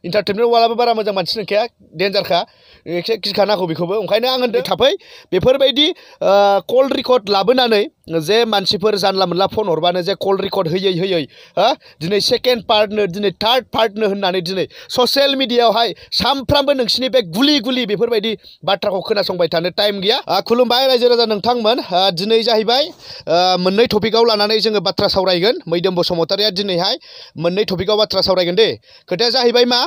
Entertainment वालाबो बारा मोजां मानसि नंखाया डेन्जारखा एसे गिखानांगौ बेखौबो ओंखायनो आं होनदों थाफै बेफोरबायदि कल रेकर्ड लाबोनानै जे मानसिफोर जानला मोनला फन हरबानो जे कल रेकर्ड होयै दिनै सेकेन्ड पार्टनो दिनै थार्ड पार्टनो होननानै दिनै ससियेल मिडियायावहाय सामफ्रामबो नोंसिनि बे गुलि गुलि बेफोरबायदि बाथ्राखौ खोनासंबाय थानो टाइम गैया। खुलुमबाय रायजो राजा नोंथांमोन दिनै जाहैबाय मोननै टपिकआव लानानै जोङो बाथ्रा सावरायगोन। मैदोम बसुमतारिया दिनैहाय मोननै टपिकआव बाथ्रा सावरायगोन दे। खोथाया जाहैबाय मा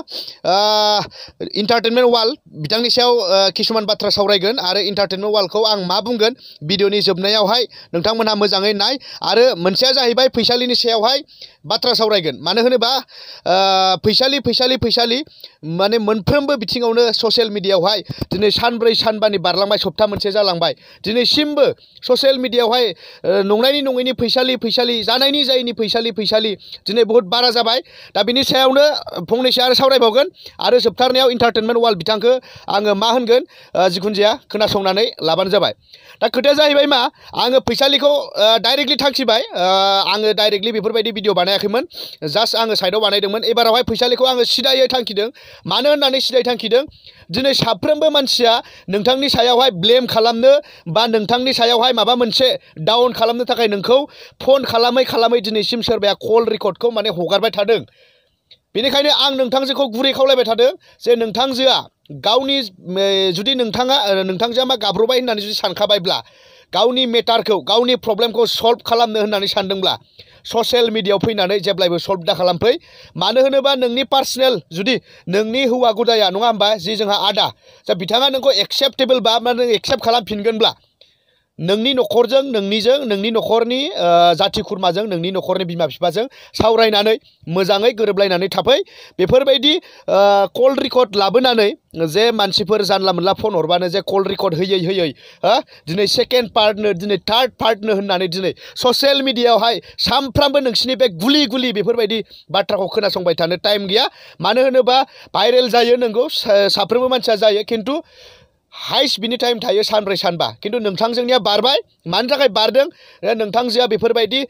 इन्टारटेनमेन्ट वाल बिथांनि सायाव किसुमान बाथ्रा सावरायगोन आरो इन्टारटेनमेन्ट वालखौ आं मा बुंगोन भिडिअनि जोबनायावहाय नोंथांमोनहा मोजाङै नाय। आरो मोनसेया जाहैबाय फैसालिनि सायावहाय बाथ्रा सावरायगोन। मानो होनोबा फैसालि माने मोनफ्रोमबो बिथिङावनो ससियेल मिडियायावहाय दिनै सानब्रै सानबानि बारलांबाय सप्ता मोनसे जालांबाय दिनैसिमबो ससियेल मिडियायावहाय नंनायनि नङैनि फैसालि जानायनि जायैनि फैसालि दिनै बहुत बारा जाबाय। दा बिनि सायावनो फंनैसो आरो सावरायबावगोन आरो जोबथारनायाव इन्टारटेनमेन्ट वाल बिथांखौ आङो मा होनगोन जिखुनु जाया खोनासंनानै लाबानो जाबाय। दा खोथाया जाहैबाय मा आङो फैसालिखौ डाइरेक्टलि थांखिबाय। आङो डाइरेक्टलि बेफोरबायदि भिडिअ बानायाखैमोन, जास्ट आङो साइडआव बानायदोंमोन। एबारावहाय फैसालिखौ आङो सिदायै थांखिदों। मानो होननानै सिदायै थांखिदों दिनै साफ्रोमबो मानसिया नोंथांनि सायावहाय ब्लेम खालामनो बा नोंथांनि सायावहाय माबा मोनसे डाउन खालामनो थाखाय नोंखौ फन खालामै दिनैसिम सोरबाया कल रेकर्डखौ माने हगारबाय थादों। बेनिखायनो आं नोंथांजोखौ गुरै खावलायबाय थादों जे नोंथांजोआ गावनि जुदि नोंथांजोआ मा गाब्रबाय होननानै जुदि सानखाबायब्ला गावनि मेटारखौ गावनि प्रब्लेमखौ सल्भ खालामनो होननानै सानदोंब्ला ससियेल मिडियायाव फैनानै जेब्लायबो सल्भ दा खालामफै। मानो होनोबा नोंनि पार्सनेल जुदि नोंनि हौवा गुदाया नङा होमबा जि जोंहा आदा बिथाङा नोंखौ एक्सेप्टेबोल बा नों एक्सेप्ट खालामफिनगोनब्ला नोंनि न'खरजों नोंनि न'खरनि जाथि खुरमाजों नोंनि न'खरनि बिमा बिफाजों सावरायनानै मोजाङै गोरोबलायनानै थाफै। बेफोरबायदि कल रेकर्ड लाबोनानै जे मानसिफोर जानला मोनला फन हरबानो जे कल रेकर्ड होयै दिनै सेकेन्ड पार्टनो दिनै थार्ड पार्टनो होननानै दिनै ससियेल मिडियायावहाय सामफ्रामबो नोंसिनि बे गुलि बेफोरबायदि बाथ्राखौ खोनासंबाय थानो टाइम गैया। मानो होनोबा भाइरेल जायो नंगौ साफ्रोमबो मानसिया जायो, खिन्थु हाइस्ट बिनि टाइम थायो सानब्रै सानबा। खिन्थु नोंथांजोंनिया बारबाय। मानि थाखाय बारदों नोंथांजोआ बेफोरबायदि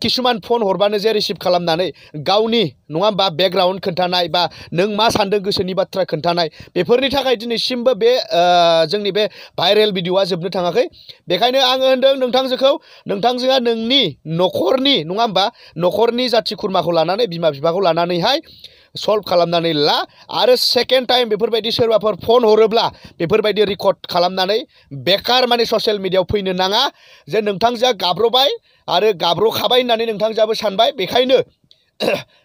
किसुमान फन हरबानो जे रिसिभ खालामनानै गावनि नङा होमबा बेकग्राउन्ड खोन्थानाय बा नों मा सानदों गोसोनि बाथ्रा खोन्थानाय बेफोरनि थाखाय दिनैसिमबो बे जोंनि बे भाइरेल भिडिअआ जोबनो थाङाखै। बेखायनो आङो होनदों नोंथांजोआ नोंनि न'खरनि नङा होमबा न'खरनि जाथि खुरमाखौ लानानै बिमा बिफाखौ लानानैहाय सल्भ खालामनानै ला। आरो सेकेन्ड टाइम बेफोरबायदि सोरबाफोर फन हरोब्ला बेफोरबायदि रेकर्ड खालामनानै बेकार माने ससियेल मिडियायाव फैनो नाङा। जे नोंथांजोआ गाब्रबाय आरो गाब्रखाबाय होननानै नोंथांजोआबो सानबाय। बेखायनो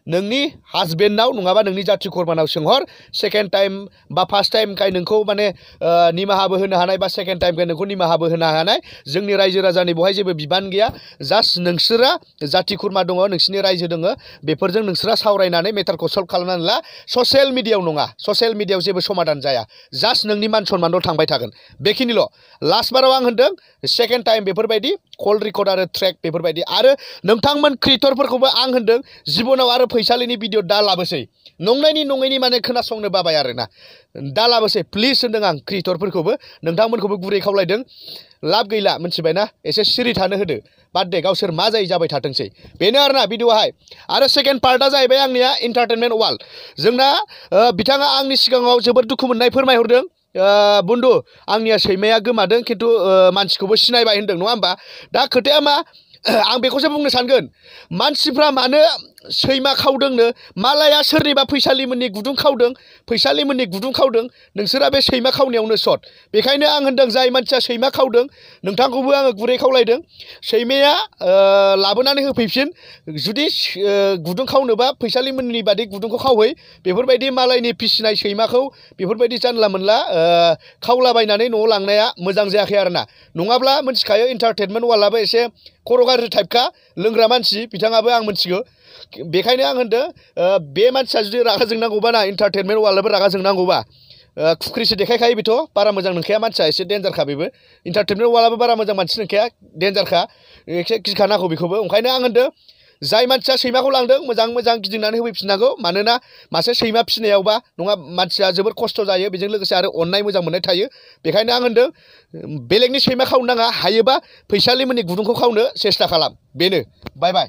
नोंनि हासबेन्डनाव नङाबा नोंनि जाथि खुरमानाव सोंहर। सेकेन्ड टाइम बा फार्स्ट टाइमखाय नोंखौ माने निमाहाबो होनो हानाय बा सेकेन्ड टाइमखाय नोंखौ निमाहाबो होनो हानाय जोंनि रायजो राजानि बेवहाय जेबो बिबान गैया। जास्ट नोंसोरा जाथि खुरमा दङ, नोंसिनि रायजो दङ, बेफोरजों नोंसोरा सावरायनानै मेटारखौ सल्भ खालामनानै ला। ससियेल मिडियायाव नङा, ससियेल मिडियायाव जेबो समाधान जाया, जास्ट नोंनि मान सन्मानल' थांबाय थागोन बेखिनिल'। लास्ट बाराव आं होनदों सेकेन्ड टाइम बेफोरबायदि कल रेकर्ड आरो ट्रेक बेफोरबायदि आरो नोंथांमोन क्रिएटरफोरखौबो आं होनदों जिबनाव आरो फैसालिनि भिडिअ दा लाबोसै। नंनायनि माने खोनासंनो बाबाय आरोना दा लाबोसै प्लिज होनदों आं क्रिएटरफोरखौबो नोंथांमोनखौबो गुरै खावलायदों। लाब गैला मिथिबायना, एसे सिरि थानो होदो। बाद दे गावसोर मा जायो जाबाय थाथोंसै बेनो आरोना भिडिअआहाय। आरो सेकेन्ड पार्टआ जाहैबाय आंनिया इन्टारटेनमेन्ट वाल। जोंना बिथाङा आंनि सिगाङाव जोबोद दुखु मोननाय फोरमायहरदों। बन्धु आंनिया सैमाया गोमादों खिन्थु मानसिखौबो सिनायबाय होनदों नङा होमबा। दा खोथाया मा आं बेखौसो बुंनो सानगोन मानसिफ्रा मानो सैमा खावदोंनो मालाया सोरनिबा फैसालिमोननि गुदुं खावदों नोंसोरा बे सैमा खावनायावनो सट। बेखायनो आं होनदों जाय मानसिया सैमा खावदों नोंथांखौबो आङो गुरै खावलायदों सैमाया लाबोनानै होफैफिन। जुदि गुदुं खावनोबा फैसालिमोननि बादि गुदुंखौ खावहै। बेफोरबायदि मालायनि फिसिनाय सैमाखौ बेफोरबायदि जानला मोनला खावलाबायनानै न'आव लांनाया मोजां जायाखै आरोना। नङाब्ला मिथिखायो इन्टारटेनमेन्ट वालाबो एसे खर' गाज्रि टाइपखा लोंग्रा मानसि बिथाङाबो आं मिथिगौ। बेखायनो आं होनदों बे मानसिया जुदि रागा जोंनांगौबा ना इन्टारटेनमेन्ट वालाबो रागा जोंनांगौबा खुख्रिसो देखायखायो बेथ' बारा मोजां नंखाया मानसिया एसे डेन्जारखा बेबो। इन्टारटेनमेन्ट वालाबो बारा मोजां मानसि नंखाया डेन्जारखा एसे गिखानांगौ बेखौबो। ओंखायनो आं होनदों जाय मानसिया सैमाखौ लांदों मोजां गिदिंनानै होफैफिननांगौ। मानोना मासे सैमा फिसिनायावबा नङा मानसिया जोबोर खस्थ' जायो, बेजों लोगोसे आरो अननाय मोजां मोननाय थायो। बेखायनो आं होनदों बेलेगनि सैमा खावनो नाङा, हायोबा फैसालिमोननि गुदुंखौ खावनो सेस्था खालाम। बेनो बाय बाय।